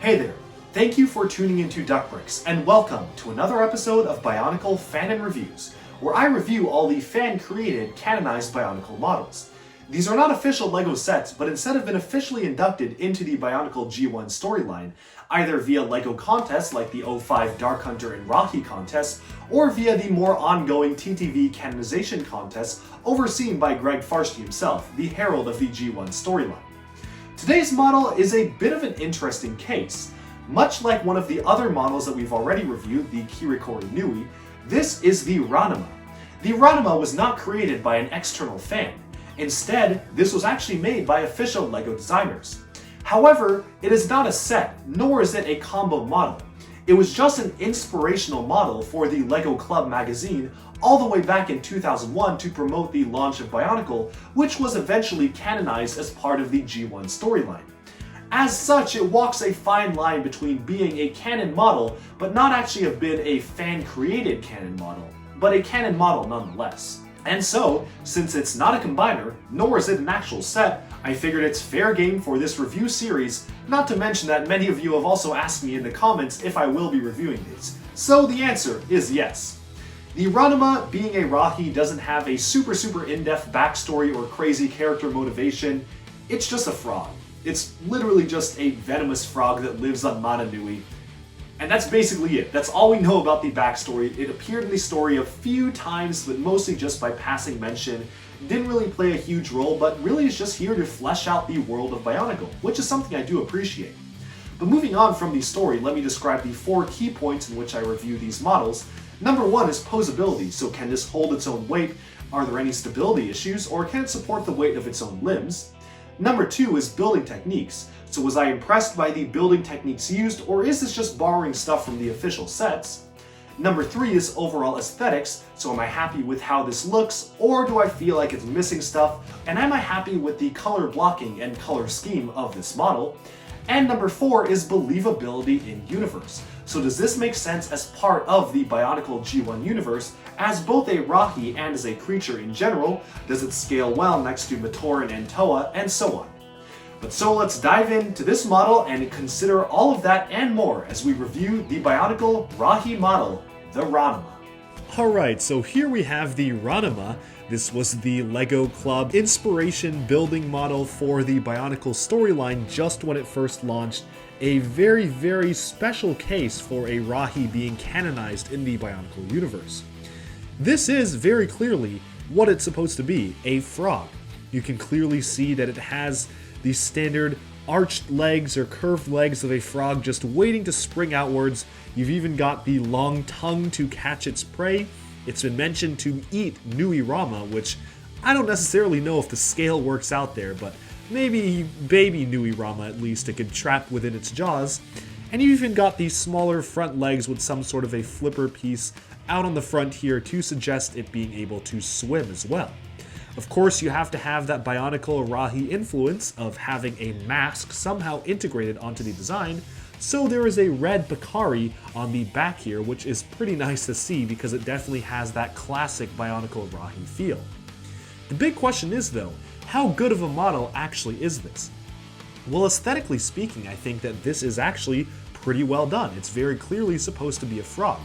Hey there, thank you for tuning into Duckbricks, and welcome to another episode of Bionicle Fanon Reviews, where I review all the fan-created, canonized Bionicle models. These are not official LEGO sets, but instead have been officially inducted into the Bionicle G1 storyline, either via LEGO contests like the 05 Dark Hunter and Rahi contest, or via the more ongoing TTV canonization contest overseen by Greg Farsky himself, the herald of the G1 storyline. Today's model is a bit of an interesting case. Much like one of the other models that we've already reviewed, the Kirikori Nui, this is the Ranama. The Ranama was not created by an external fan. Instead, this was actually made by official LEGO designers. However, it is not a set, nor is it a combo model. It was just an inspirational model for the LEGO Club magazine all the way back in 2001 to promote the launch of Bionicle, which was eventually canonized as part of the G1 storyline. As such, it walks a fine line between being a canon model, but not actually have been a fan-created canon model, but a canon model nonetheless. And so, since it's not a combiner, nor is it an actual set, I figured it's fair game for this review series, not to mention that many of you have also asked me in the comments if I will be reviewing these. So the answer is yes. The Ranama, being a Rahi, doesn't have a super in-depth backstory or crazy character motivation. It's just a frog. It's literally just a venomous frog that lives on Mana Nui. And that's basically it. That's all we know about the backstory. It appeared in the story a few times, but mostly just by passing mention. Didn't really play a huge role, but really is just here to flesh out the world of Bionicle, which is something I do appreciate. But moving on from the story, let me describe the 4 key points in which I review these models. Number 1 is poseability, so can this hold its own weight? Are there any stability issues, or can it support the weight of its own limbs? Number 2 is building techniques. So was I impressed by the building techniques used, or is this just borrowing stuff from the official sets? Number 3 is overall aesthetics, so am I happy with how this looks, or do I feel like it's missing stuff, and am I happy with the color blocking and color scheme of this model? And number 4 is believability in universe. So does this make sense as part of the Bionicle G1 universe, as both a Rahi and as a creature in general? Does it scale well next to Matoran and Toa, and so on? But so let's dive into this model and consider all of that and more as we review the Bionicle Rahi model, the Ranama. Alright, so here we have the Ranama. This was the LEGO Club inspiration building model for the Bionicle storyline just when it first launched. A very special case for a Rahi being canonized in the Bionicle universe. This is very clearly what it's supposed to be, a frog. You can clearly see that it has the standard arched legs or curved legs of a frog just waiting to spring outwards. You've even got the long tongue to catch its prey. It's been mentioned to eat Nui Rama, which I don't necessarily know if the scale works out there, but maybe baby Nui Rama at least it could trap within its jaws. And you've even got these smaller front legs with some sort of a flipper piece out on the front here to suggest it being able to swim as well. Of course, you have to have that Bionicle Rahi influence of having a mask somehow integrated onto the design, so there is a red Bakari on the back here, which is pretty nice to see because it definitely has that classic Bionicle Rahi feel. The big question is though, how good of a model actually is this? Well, aesthetically speaking, I think that this is actually pretty well done. It's very clearly supposed to be a frog.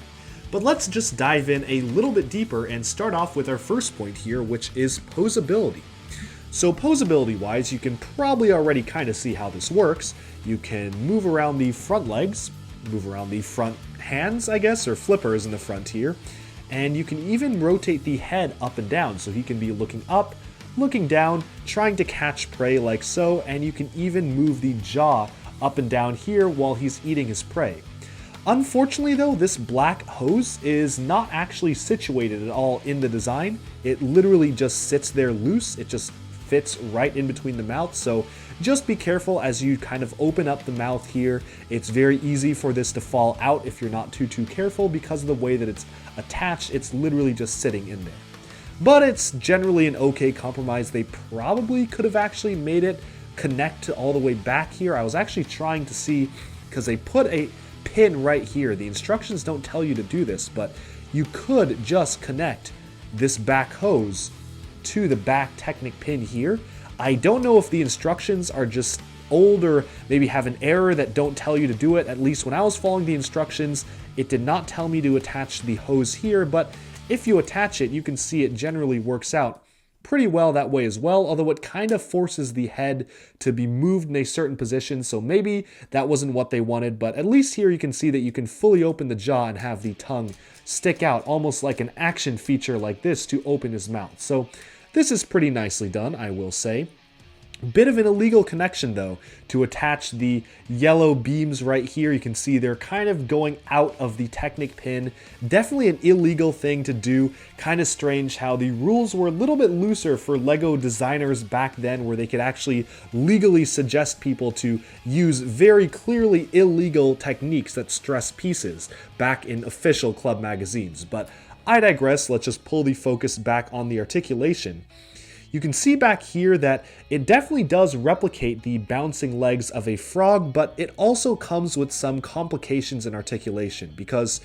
But let's just dive in a little bit deeper and start off with our first point here, which is poseability. So poseability-wise, you can probably already kind of see how this works. You can move around the front legs, move around the front hands, I guess, or flippers in the front here, and you can even rotate the head up and down, so he can be looking up, looking down, trying to catch prey like so, and you can even move the jaw up and down here while he's eating his prey. Unfortunately though, this black hose is not actually situated at all in the design. It literally just sits there loose. It just fits right in between the mouth, so just be careful as you kind of open up the mouth here. It's very easy for this to fall out if you're not too careful because of the way that it's attached. It's literally just sitting in there. But it's generally an okay compromise. They probably could have actually made it connect to all the way back here. I was actually trying to see, because they put a pin right here. The instructions don't tell you to do this, but you could just connect this back hose to the back Technic pin here. I don't know if the instructions are just old or maybe have an error that don't tell you to do it. At least when I was following the instructions, it did not tell me to attach the hose here, but if you attach it, you can see it generally works out pretty well that way as well, although it kind of forces the head to be moved in a certain position, so maybe that wasn't what they wanted, but at least here you can see that you can fully open the jaw and have the tongue stick out, almost like an action feature like this to open his mouth. So this is pretty nicely done, I will say. Bit of an illegal connection though to attach the yellow beams right here. You can see they're kind of going out of the Technic pin. Definitely an illegal thing to do. Kind of strange how the rules were a little bit looser for LEGO designers back then, where they could actually legally suggest people to use very clearly illegal techniques that stress pieces back in official club magazines. But I digress. Let's just pull the focus back on the articulation. You can see back here that it definitely does replicate the bouncing legs of a frog, but it also comes with some complications in articulation because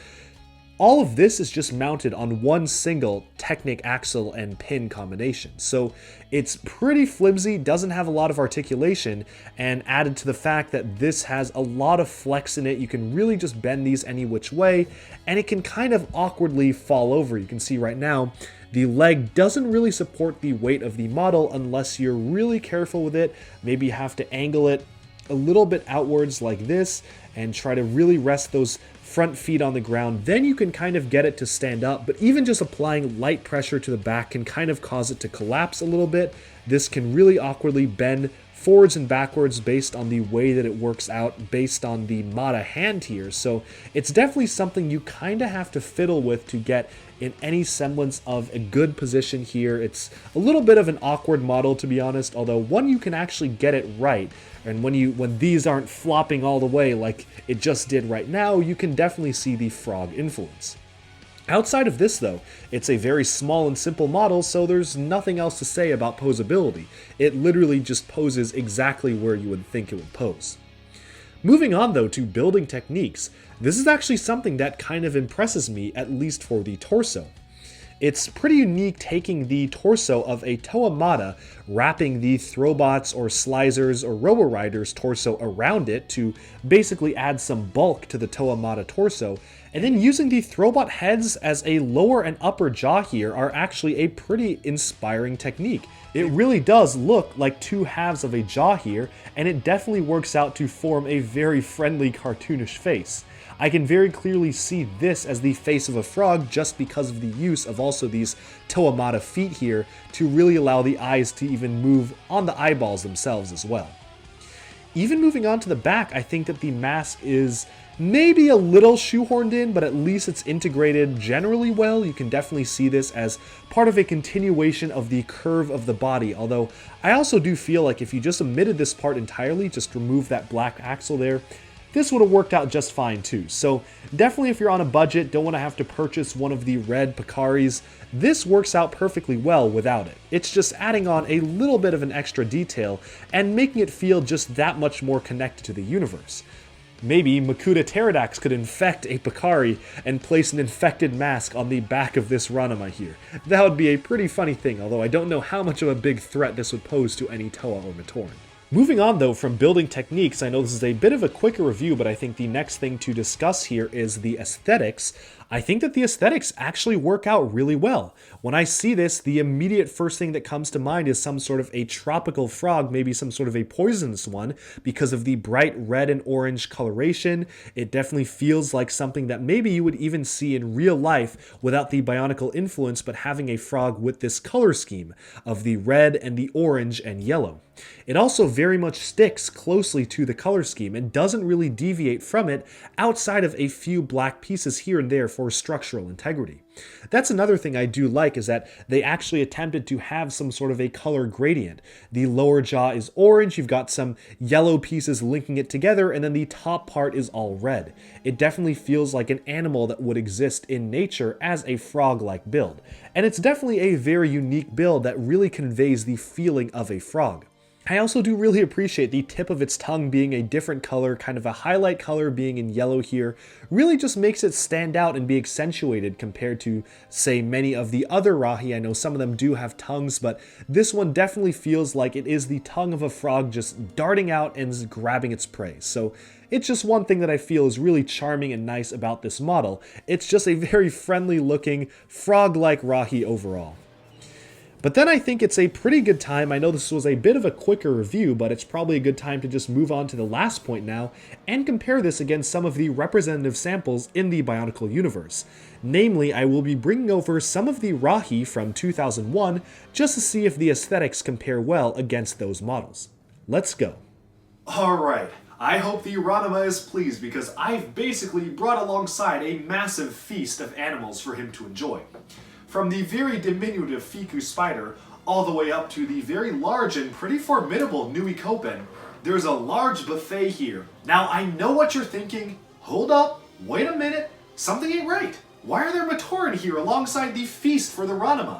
all of this is just mounted on one single Technic axle and pin combination. So it's pretty flimsy, doesn't have a lot of articulation, and added to the fact that this has a lot of flex in it, you can really just bend these any which way, and it can kind of awkwardly fall over. You can see right now, the leg doesn't really support the weight of the model unless you're really careful with it. Maybe you have to angle it a little bit outwards like this and try to really rest those front feet on the ground. Then you can kind of get it to stand up, but even just applying light pressure to the back can kind of cause it to collapse a little bit. This can really awkwardly bend forwards and backwards based on the way that it works out based on the Mata hand here. So it's definitely something you kind of have to fiddle with to get in any semblance of a good position here. It's a little bit of an awkward model, to be honest, although when you can actually get it right, and when these aren't flopping all the way like it just did right now, you can definitely see the frog influence. Outside of this though, it's a very small and simple model, so there's nothing else to say about posability. It literally just poses exactly where you would think it would pose. Moving on though to building techniques, this is actually something that kind of impresses me, at least for the torso. It's pretty unique taking the torso of a Toa Mata, wrapping the Throwbots or Slizers or Robo-Riders torso around it to basically add some bulk to the Toa Mata torso, and then using the Throwbot heads as a lower and upper jaw here are actually a pretty inspiring technique. It really does look like two halves of a jaw here, and it definitely works out to form a very friendly cartoonish face. I can very clearly see this as the face of a frog just because of the use of also these Toa Mata feet here to really allow the eyes to even move on the eyeballs themselves as well. Even moving on to the back, I think that the mask is maybe a little shoehorned in, but at least it's integrated generally well. You can definitely see this as part of a continuation of the curve of the body, although I also do feel like if you just omitted this part entirely, just remove that black axle there, this would have worked out just fine too. So definitely if you're on a budget, don't want to have to purchase one of the red Pikaris, this works out perfectly well without it. It's just adding on a little bit of an extra detail and making it feel just that much more connected to the universe. Maybe Makuta Pterodax could infect a Pikari and place an infected mask on the back of this Ranama here. That would be a pretty funny thing, although I don't know how much of a big threat this would pose to any Toa or Matoran. Moving on though from building techniques, I know this is a bit of a quicker review, but I think the next thing to discuss here is the aesthetics. I think that the aesthetics actually work out really well. When I see this, the immediate first thing that comes to mind is some sort of a tropical frog, maybe some sort of a poisonous one, because of the bright red and orange coloration. It definitely feels like something that maybe you would even see in real life without the Bionicle influence, but having a frog with this color scheme of the red and the orange and yellow. It also very much sticks closely to the color scheme and doesn't really deviate from it outside of a few black pieces here and there for structural integrity. That's another thing I do like, is that they actually attempted to have some sort of a color gradient. The lower jaw is orange, you've got some yellow pieces linking it together, and then the top part is all red. It definitely feels like an animal that would exist in nature as a frog-like build. And it's definitely a very unique build that really conveys the feeling of a frog. I also do really appreciate the tip of its tongue being a different color, kind of a highlight color being in yellow here. Really just makes it stand out and be accentuated compared to, say, many of the other Rahi. I know some of them do have tongues, but this one definitely feels like it is the tongue of a frog just darting out and grabbing its prey. So it's just one thing that I feel is really charming and nice about this model. It's just a very friendly looking frog-like Rahi overall. But then I think it's a pretty good time. I know this was a bit of a quicker review, but it's probably a good time to just move on to the last point now and compare this against some of the representative samples in the Bionicle universe. Namely, I will be bringing over some of the Rahi from 2001 just to see if the aesthetics compare well against those models. Let's go. Alright, I hope the Ranama is pleased because I've basically brought alongside a massive feast of animals for him to enjoy. From the very diminutive Fiku spider all the way up to the very large and pretty formidable Nui Kopen, there's a large buffet here. Now I know what you're thinking. Hold up, wait a minute, something ain't right. Why are there Matoran here alongside the feast for the Ranama?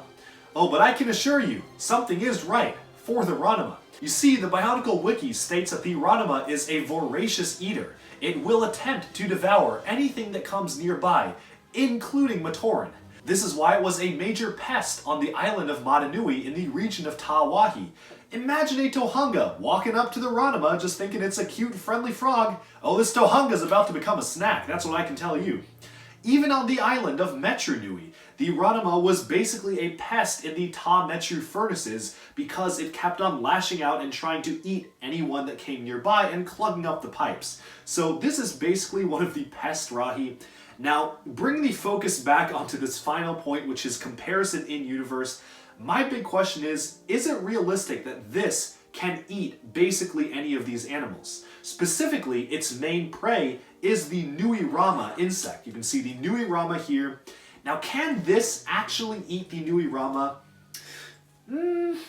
Oh, but I can assure you, something is right for the Ranama. You see, the Bionicle Wiki states that the Ranama is a voracious eater. It will attempt to devour anything that comes nearby, including Matoran. This is why it was a major pest on the island of Madanui in the region of Tawahi. Imagine a Tohunga walking up to the Ranama just thinking it's a cute, friendly frog. Oh, this Tohunga's about to become a snack, that's what I can tell you. Even on the island of Metru, the Ranama was basically a pest in the Ta Metru furnaces because it kept on lashing out and trying to eat anyone that came nearby and clogging up the pipes. So this is basically one of the pest Rahi. Now, bring the focus back onto this final point, which is comparison in universe. My big question is it realistic that this can eat basically any of these animals? Specifically, its main prey is the Nui Rama insect. You can see the Nui Rama here. Now, can this actually eat the Nui Rama?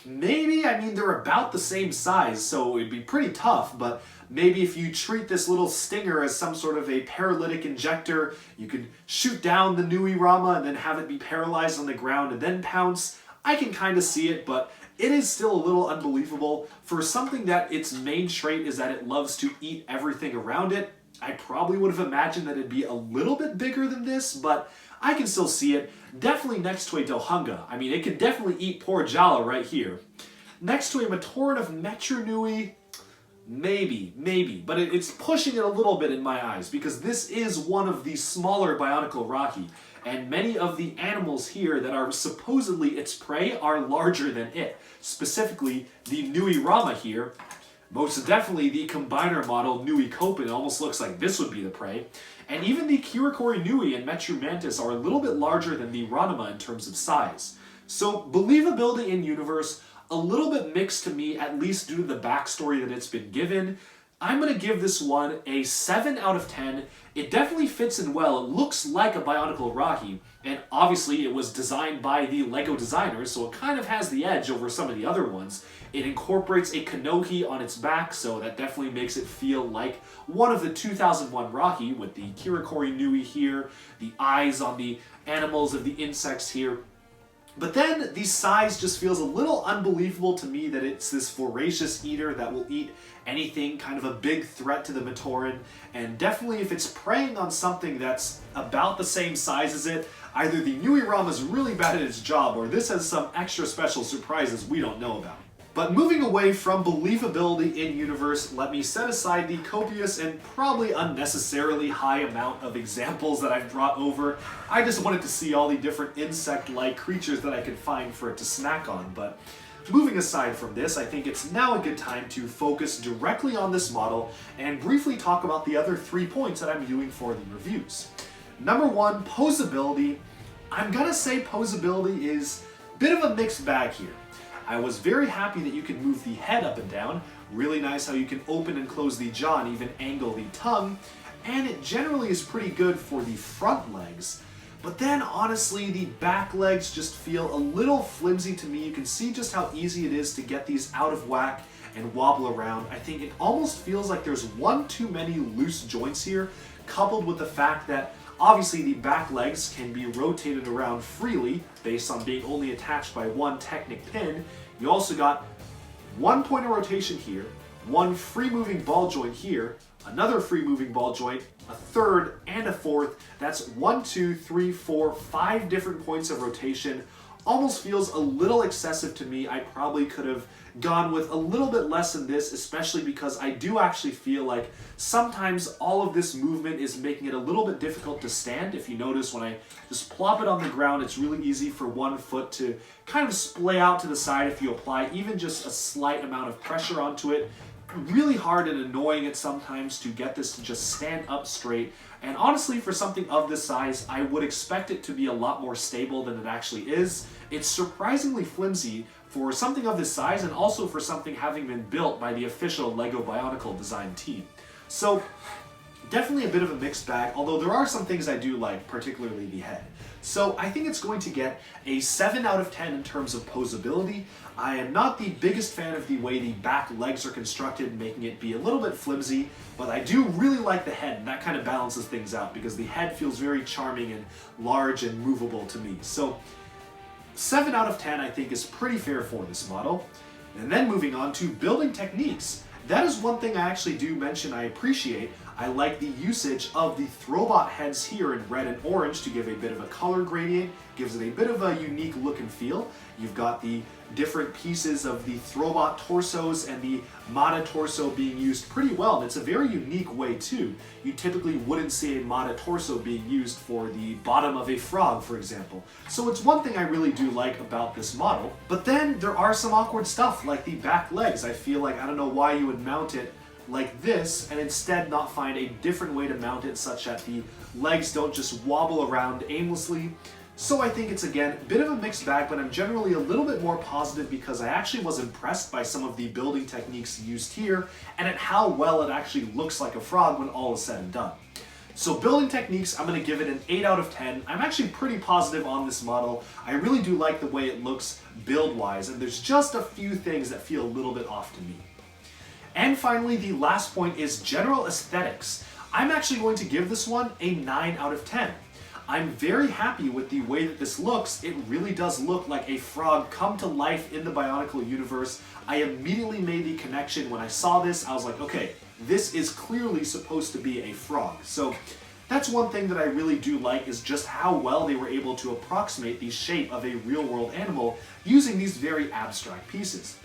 Maybe. I mean, they're about the same size, so it'd be pretty tough, but maybe if you treat this little stinger as some sort of a paralytic injector, you could shoot down the Nui Rama and then have it be paralyzed on the ground and then pounce. I can kind of see it, but it is still a little unbelievable. For something that its main trait is that it loves to eat everything around it, I probably would have imagined that it'd be a little bit bigger than this, but I can still see it. Definitely next to a Dohunga. I mean, it could definitely eat poor Jala right here. Next to a Matoran of Metru Nui, maybe, but it's pushing it a little bit in my eyes because this is one of the smaller Bionicle Rahi, and many of the animals here that are supposedly its prey are larger than it. Specifically, the Nui Rama here. Most definitely the combiner model Nui Kopen almost looks like this would be the prey. And even the Kirakori Nui and Metru Mantis are a little bit larger than the Ranama in terms of size. So believability in universe, a little bit mixed to me, at least due to the backstory that it's been given. I'm going to give this one a 7 out of 10. It definitely fits in well. It looks like a Bionicle Rahi, and obviously it was designed by the LEGO designers, so it kind of has the edge over some of the other ones. It incorporates a Kanohi on its back, so that definitely makes it feel like one of the 2001 Rahi, with the Kirakori Nui here, the eyes on the animals of the insects here. But then the size just feels a little unbelievable to me that it's this voracious eater that will eat anything, kind of a big threat to the Matoran. And definitely if it's preying on something that's about the same size as it, either the Nui Rama is really bad at its job or this has some extra special surprises we don't know about. But moving away from believability in universe, let me set aside the copious and probably unnecessarily high amount of examples that I've brought over. I just wanted to see all the different insect-like creatures that I could find for it to snack on. But moving aside from this, I think it's now a good time to focus directly on this model and briefly talk about the other 3 points that I'm doing for the reviews. Number 1, poseability. I'm gonna say poseability is a bit of a mixed bag here. I was very happy that you can move the head up and down, really nice how you can open and close the jaw and even angle the tongue, and it generally is pretty good for the front legs. But then honestly, the back legs just feel a little flimsy to me. You can see just how easy it is to get these out of whack and wobble around. I think it almost feels like there's one too many loose joints here, coupled with the fact that obviously the back legs can be rotated around freely based on being only attached by one Technic pin. You also got 1 point of rotation here, 1 free moving ball joint here, another free moving ball joint, a third and a fourth. That's 1, 2, 3, 4, 5 different points of rotation. Almost feels a little excessive to me. I probably could have gone with a little bit less than this, especially because I do actually feel like sometimes all of this movement is making it a little bit difficult to stand. If you notice, when I just plop it on the ground, it's really easy for one foot to kind of splay out to the side if you apply even just a slight amount of pressure onto it. Really hard and annoying it sometimes to get this to just stand up straight. And honestly, for something of this size, I would expect it to be a lot more stable than it actually is. It's surprisingly flimsy for something of this size, and also for something having been built by the official LEGO Bionicle design team. So definitely a bit of a mixed bag, although there are some things I do like, particularly the head. So I think it's going to get a 7 out of 10 in terms of posability. I am not the biggest fan of the way the back legs are constructed, making it be a little bit flimsy, but I do really like the head, and that kind of balances things out because the head feels very charming and large and movable to me. So 7 out of 10 I think is pretty fair for this model. And then moving on to building techniques. That is one thing I actually do mention I appreciate. I like the usage of the Throwbot heads here in red and orange to give a bit of a color gradient, gives it a bit of a unique look and feel. You've got the different pieces of the Throwbot torsos and the Mata torso being used pretty well, and it's a very unique way too. You typically wouldn't see a Mata torso being used for the bottom of a frog, for example. So it's one thing I really do like about this model. But then there are some awkward stuff like the back legs. I feel like, I don't know why you would mount it like this and instead not find a different way to mount it such that the legs don't just wobble around aimlessly. So I think it's, again, a bit of a mixed bag, but I'm generally a little bit more positive because I actually was impressed by some of the building techniques used here and at how well it actually looks like a frog when all is said and done. So building techniques, I'm going to give it an 8 out of 10. I'm actually pretty positive on this model. I really do like the way it looks build-wise, and there's just a few things that feel a little bit off to me. And finally, the last point is general aesthetics. I'm actually going to give this one a 9 out of 10. I'm very happy with the way that this looks. It really does look like a frog come to life in the Bionicle universe. I immediately made the connection when I saw this. I was like, okay, this is clearly supposed to be a frog. So that's one thing that I really do like, is just how well they were able to approximate the shape of a real-world animal using these very abstract pieces.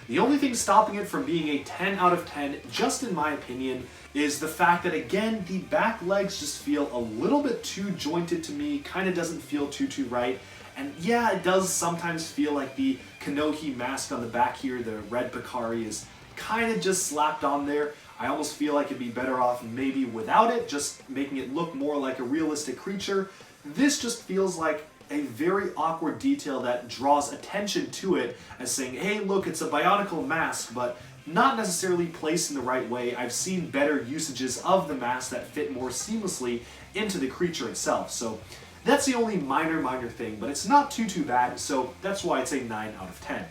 The only thing stopping it from being a 10 out of 10, just in my opinion, is the fact that, again, the back legs just feel a little bit too jointed to me, kind of doesn't feel too right. And yeah, it does sometimes feel like the Kanohi mask on the back here, the red Picari, is kind of just slapped on there. I almost feel like it'd be better off maybe without it, just making it look more like a realistic creature. This just feels like a very awkward detail that draws attention to it as saying, hey, look, it's a Bionicle mask, but not necessarily placed in the right way. I've seen better usages of the mask that fit more seamlessly into the creature itself. So that's the only minor thing, but it's not too bad, so that's why it's a 9 out of 10.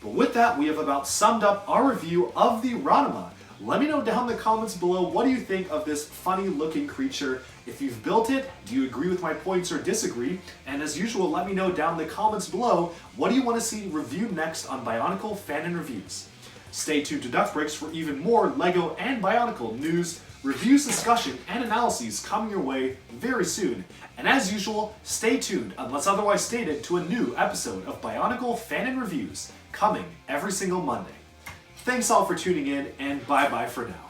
But with that, we have about summed up our review of the Ranama. Let me know down in the comments below, what do you think of this funny looking creature? If you've built it, do you agree with my points or disagree? And as usual, let me know down in the comments below, what do you want to see reviewed next on Bionicle Fanon Reviews? Stay tuned to Duck Breaks for even more LEGO and Bionicle news, reviews, discussion, and analyses coming your way very soon. And as usual, stay tuned, unless otherwise stated, to a new episode of Bionicle Fanon Reviews, coming every single Monday. Thanks all for tuning in, and bye-bye for now.